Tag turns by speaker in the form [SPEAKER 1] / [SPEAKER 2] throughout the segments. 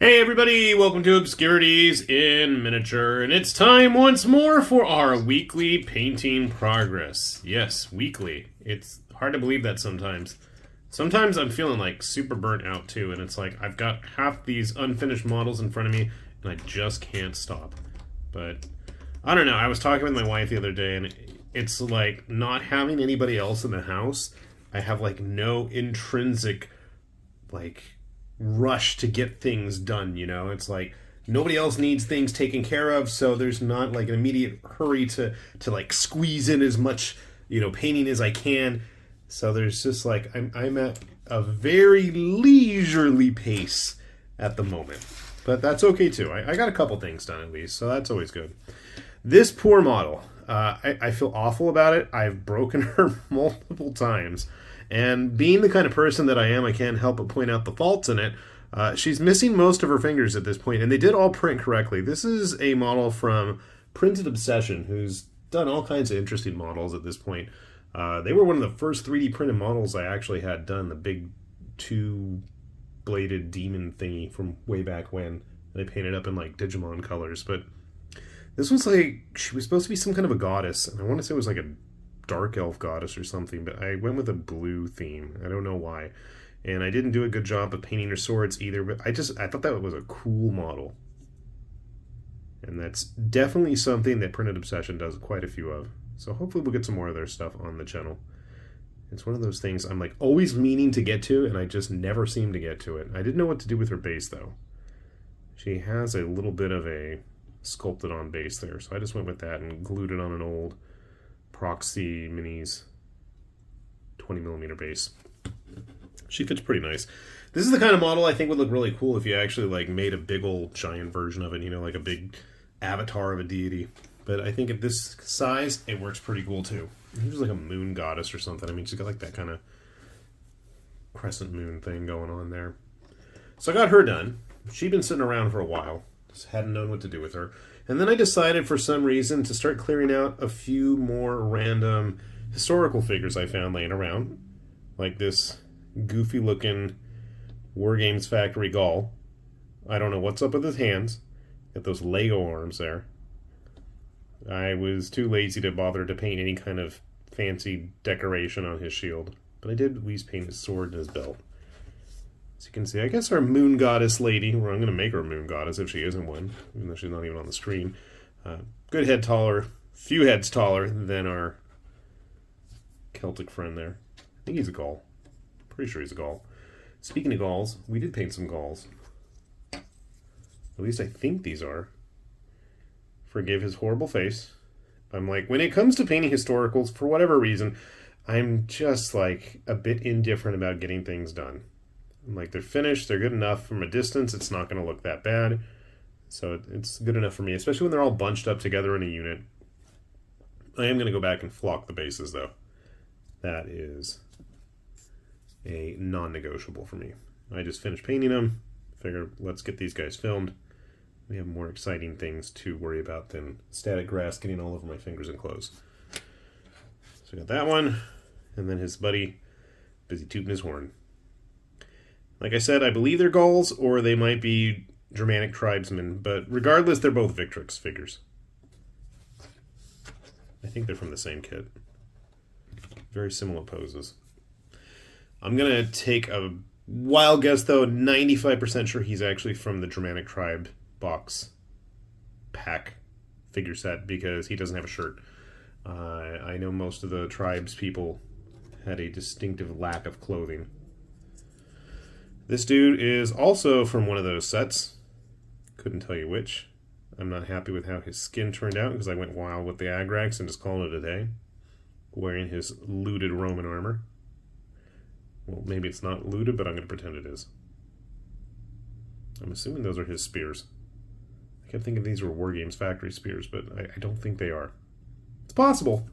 [SPEAKER 1] Hey everybody, welcome to Obscurities in Miniature, and it's time once more for our weekly painting progress. Yes, weekly. It's hard to believe that sometimes. Sometimes I'm feeling like super burnt out too, and it's like I've got half these unfinished models in front of me, and I just can't stop. But I don't know, I was talking with my wife the other day, and it's like not having anybody else in the house. I have like no intrinsic, like, rush to get things done, you know? It's like nobody else needs things taken care of, so there's not like an immediate hurry to like squeeze in as much, painting as I can. So there's just like I'm at a very leisurely pace at the moment. But that's okay too. I got a couple things done at least, so that's always good. This poor model, I feel awful about it. I've broken her multiple times. And being the kind of person that I am, I can't help but point out the faults in it. She's missing most of her fingers at this point, and they did all print correctly. This is a model from Printed Obsession, who's done all kinds of interesting models at this point. They were one of the first 3D printed models I actually had done, the big two-bladed demon thingy from way back when. They painted up in like Digimon colors, but this was like, she was supposed to be some kind of a goddess, and I want to say it was like a dark elf goddess or something, but I went with a blue theme. I don't know why. And I didn't do a good job of painting her swords either, but I thought that was a cool model. And that's definitely something that Printed Obsession does quite a few of. So hopefully we'll get some more of their stuff on the channel. It's one of those things I'm like always meaning to get to, and I just never seem to get to it. I didn't know what to do with her base though. She has a little bit of a sculpted on base there, so I just went with that and glued it on an old Proxy Minis 20mm base. She fits pretty nice. This is the kind of model I think would look really cool if you actually like made a big old giant version of it, like a big avatar of a deity. But I think at this size, it works pretty cool too. She's like a moon goddess or something. I mean, she's got like that kind of crescent moon thing going on there. So I got her done. She'd been sitting around for a while. Just hadn't known what to do with her. And then I decided for some reason to start clearing out a few more random historical figures I found laying around. Like this goofy looking War Games Factory Gaul. I don't know what's up with his hands. Got those Lego arms there. I was too lazy to bother to paint any kind of fancy decoration on his shield. But I did at least paint his sword and his belt. As you can see, I guess our moon goddess lady, or I'm going to make her a moon goddess if she isn't one, even though she's not even on the screen. Good head taller, few heads taller than our Celtic friend there. I think he's a Gaul. Pretty sure he's a Gaul. Speaking of Gauls, we did paint some Gauls. At least I think these are. Forgive his horrible face. I'm like, when it comes to painting historicals, for whatever reason, I'm just like a bit indifferent about getting things done. Like, they're finished, they're good enough. From a distance, it's not going to look that bad. So it's good enough for me, especially when they're all bunched up together in a unit. I am going to go back and flock the bases, though. That is a non-negotiable for me. I just finished painting them. Figure, let's get these guys filmed. We have more exciting things to worry about than static grass getting all over my fingers and clothes. So I got that one, and then his buddy busy tooting his horn. Like I said, I believe they're Gauls, or they might be Germanic tribesmen, but regardless, they're both Victrix figures. I think they're from the same kit. Very similar poses. I'm going to take a wild guess, though, 95% sure he's actually from the Germanic tribe box pack figure set, because he doesn't have a shirt. I know most of the tribes people had a distinctive lack of clothing. This dude is also from one of those sets. Couldn't tell you which. I'm not happy with how his skin turned out because I went wild with the Agrax and just called it a day. Wearing his looted Roman armor. Well, maybe it's not looted, but I'm going to pretend it is. I'm assuming those are his spears. I kept thinking these were War Games Factory spears, but I don't think they are. It's possible.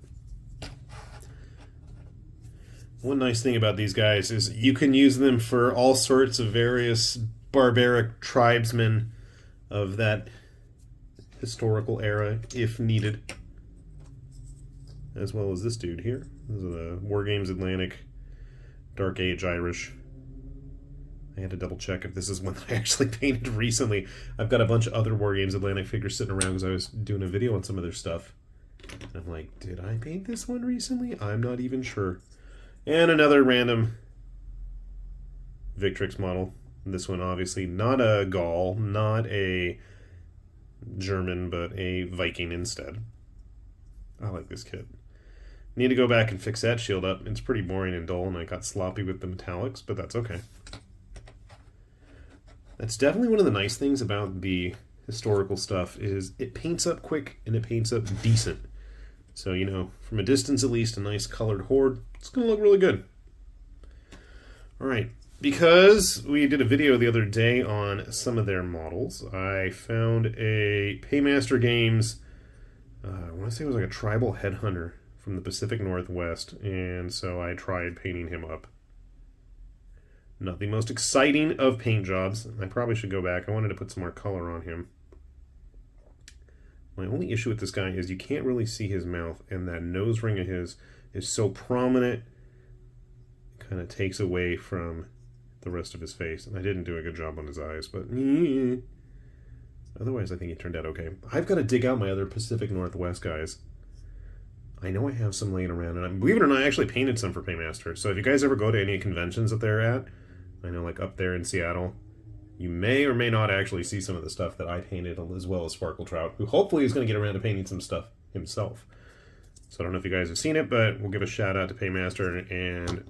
[SPEAKER 1] One nice thing about these guys is you can use them for all sorts of various barbaric tribesmen of that historical era, if needed. As well as this dude here. This is the War Games Atlantic Dark Age Irish. I had to double check if this is one that I actually painted recently. I've got a bunch of other War Games Atlantic figures sitting around because I was doing a video on some of their stuff. And I'm like, did I paint this one recently? I'm not even sure. And another random Victrix model. This one obviously not a Gaul, not a German, but a Viking instead. I like this kit. Need to go back and fix that shield up. It's pretty boring and dull, and I got sloppy with the metallics, but that's okay. That's definitely one of the nice things about the historical stuff is it paints up quick and it paints up decent. So, you know, from a distance at least, a nice colored horde, it's going to look really good. All right, because we did a video the other day on some of their models, I found a Paymaster Games, I want to say it was like a tribal headhunter from the Pacific Northwest, and so I tried painting him up. Not the most exciting of paint jobs. I probably should go back. I wanted to put some more color on him. My only issue with this guy is you can't really see his mouth, and that nose ring of his is so prominent, it kind of takes away from the rest of his face. And I didn't do a good job on his eyes, but otherwise I think he turned out okay. I've got to dig out my other Pacific Northwest guys. I know I have some laying around, and believe it or not, I actually painted some for Paymaster. So if you guys ever go to any conventions that they're at, I know like up there in Seattle, you may or may not actually see some of the stuff that I painted, as well as Sparkle Trout, who hopefully is going to get around to painting some stuff himself. So I don't know if you guys have seen it, but we'll give a shout out to Paymaster and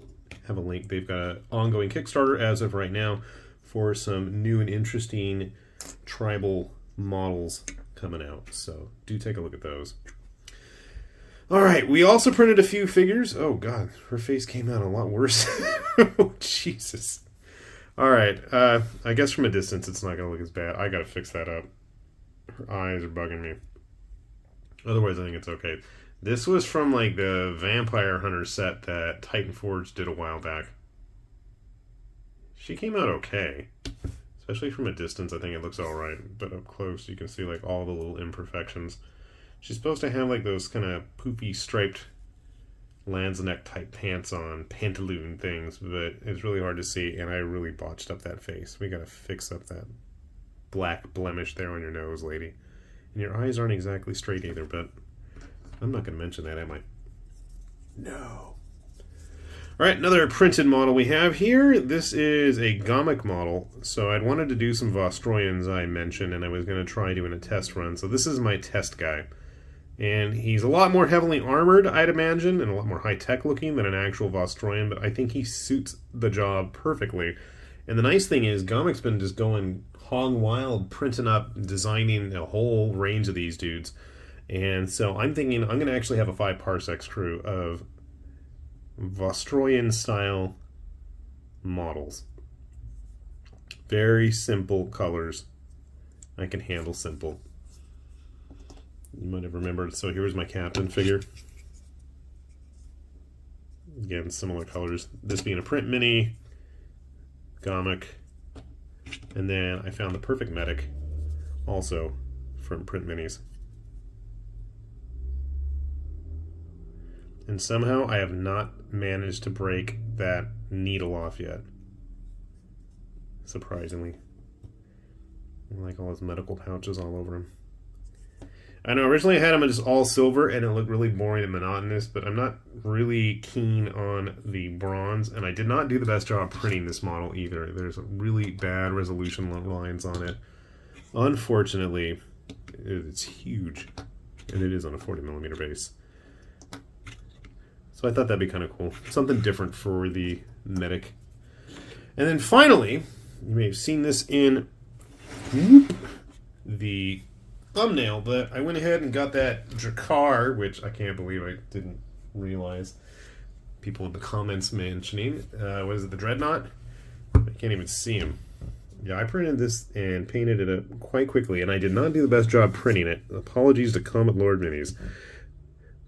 [SPEAKER 1] have a link. They've got an ongoing Kickstarter as of right now for some new and interesting tribal models coming out. So do take a look at those. All right, we also printed a few figures. Oh, God, her face came out a lot worse. Oh, Jesus. All right, I guess from a distance it's not going to look as bad. I got to fix that up. Her eyes are bugging me. Otherwise, I think it's okay. This was from, like, the Vampire Hunter set that Titan Forge did a while back. She came out okay. Especially from a distance, I think it looks all right. But up close, you can see, like, all the little imperfections. She's supposed to have, like, those kind of poofy striped Landsneck type pants on, pantaloon things, but it's really hard to see, and I really botched up that face. We gotta fix up that black blemish there on your nose, lady. And your eyes aren't exactly straight either, but I'm not gonna mention that, am I? No. Alright, another printed model we have here. This is a Gomex model, so I'd wanted to do some Vostroyans I mentioned, and I was gonna try doing a test run, so this is my test guy. And he's a lot more heavily armored, I'd imagine, and a lot more high-tech looking than an actual Vostroyan, but I think he suits the job perfectly. And the nice thing is, Gomex's been just going hog wild, printing up, designing a whole range of these dudes. And so I'm thinking I'm going to actually have a 5 parsecs crew of Vostroyan-style models. Very simple colors. I can handle simple. You might have remembered. So here's my captain figure. Again, similar colors. This being a print mini, Gomex, and then I found the perfect medic, also from print minis. And somehow I have not managed to break that needle off yet. Surprisingly. Like all his medical pouches all over him. I know originally I had them just all silver and it looked really boring and monotonous, but I'm not really keen on the bronze, and I did not do the best job printing this model either. There's really bad resolution lines on it. Unfortunately, it's huge, and it is on a 40mm base. So I thought that'd be kind of cool. Something different for the medic. And then finally, you may have seen this in the thumbnail, but I went ahead and got that Drakkar, which I can't believe I didn't realize. People in the comments mentioning. What is it, the Dreadnought? I can't even see him. Yeah, I printed this and painted it up quite quickly, and I did not do the best job printing it. Apologies to Comet Lord minis.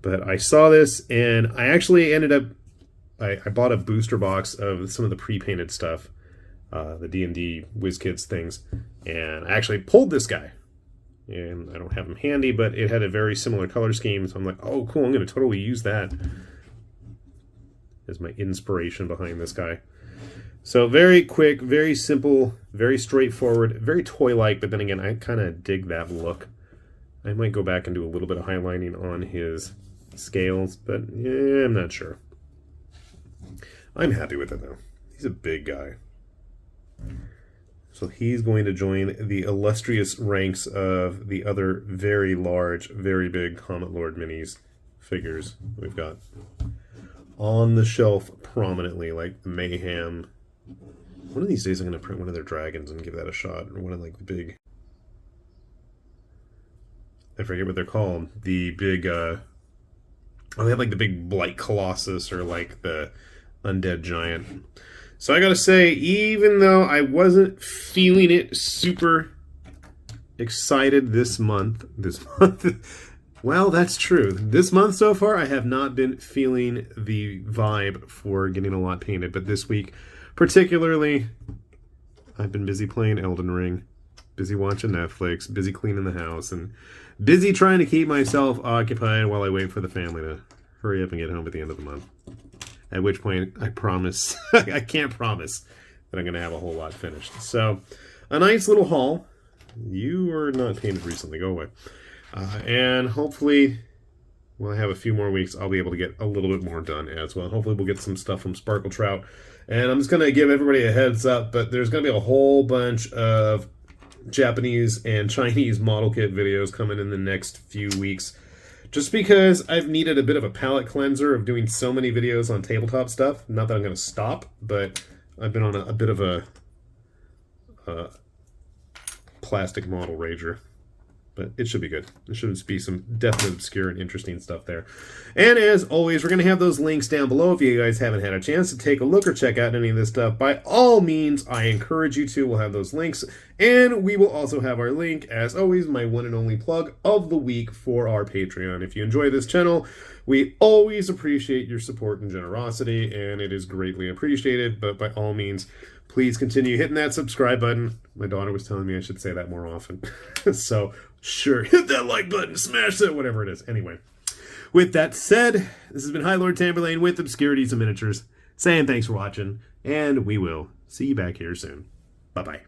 [SPEAKER 1] But I saw this, and I actually ended up... I bought a booster box of some of the pre-painted stuff, the D&D WizKids things, and I actually pulled this guy. And I don't have them handy, but it had a very similar color scheme, so I'm like, oh, cool, I'm going to totally use that as my inspiration behind this guy. So very quick, very simple, very straightforward, very toy-like, but then again, I kind of dig that look. I might go back and do a little bit of highlighting on his scales, but yeah, I'm not sure. I'm happy with it, though. He's a big guy. So he's going to join the illustrious ranks of the other very large, very big Comet Lord minis figures we've got on the shelf prominently, like the Mayhem. One of these days I'm going to print one of their dragons and give that a shot, or one of like the big... I forget what they're called. The big, oh, they have like the big Blight Colossus or like the Undead Giant. So I gotta say, even though I wasn't feeling it super excited this month, well, that's true. This month so far, I have not been feeling the vibe for getting a lot painted. But this week, particularly, I've been busy playing Elden Ring, busy watching Netflix, busy cleaning the house, and busy trying to keep myself occupied while I wait for the family to hurry up and get home at the end of the month. At which point, I promise, I can't promise that I'm going to have a whole lot finished. So, a nice little haul. You were not painted recently, go away. And hopefully, when I have a few more weeks, I'll be able to get a little bit more done as well. Hopefully, we'll get some stuff from Sparkle Trout. And I'm just going to give everybody a heads up, but there's going to be a whole bunch of Japanese and Chinese model kit videos coming in the next few weeks. Just because I've needed a bit of a palate cleanser of doing so many videos on tabletop stuff. Not that I'm going to stop, but I've been on a bit of a plastic model rager. But it should be good. There should be some definite obscure and interesting stuff there. And as always, we're going to have those links down below if you guys haven't had a chance to take a look or check out any of this stuff. By all means, I encourage you to. We'll have those links. And we will also have our link, as always, my one and only plug of the week for our Patreon. If you enjoy this channel, we always appreciate your support and generosity, and it is greatly appreciated. But by all means, please continue hitting that subscribe button. My daughter was telling me I should say that more often. So, sure, hit that like button, smash that, whatever it is. Anyway, with that said, this has been High Lord Tamberlane with Obscurities and Miniatures, saying thanks for watching, and we will see you back here soon. Bye-bye.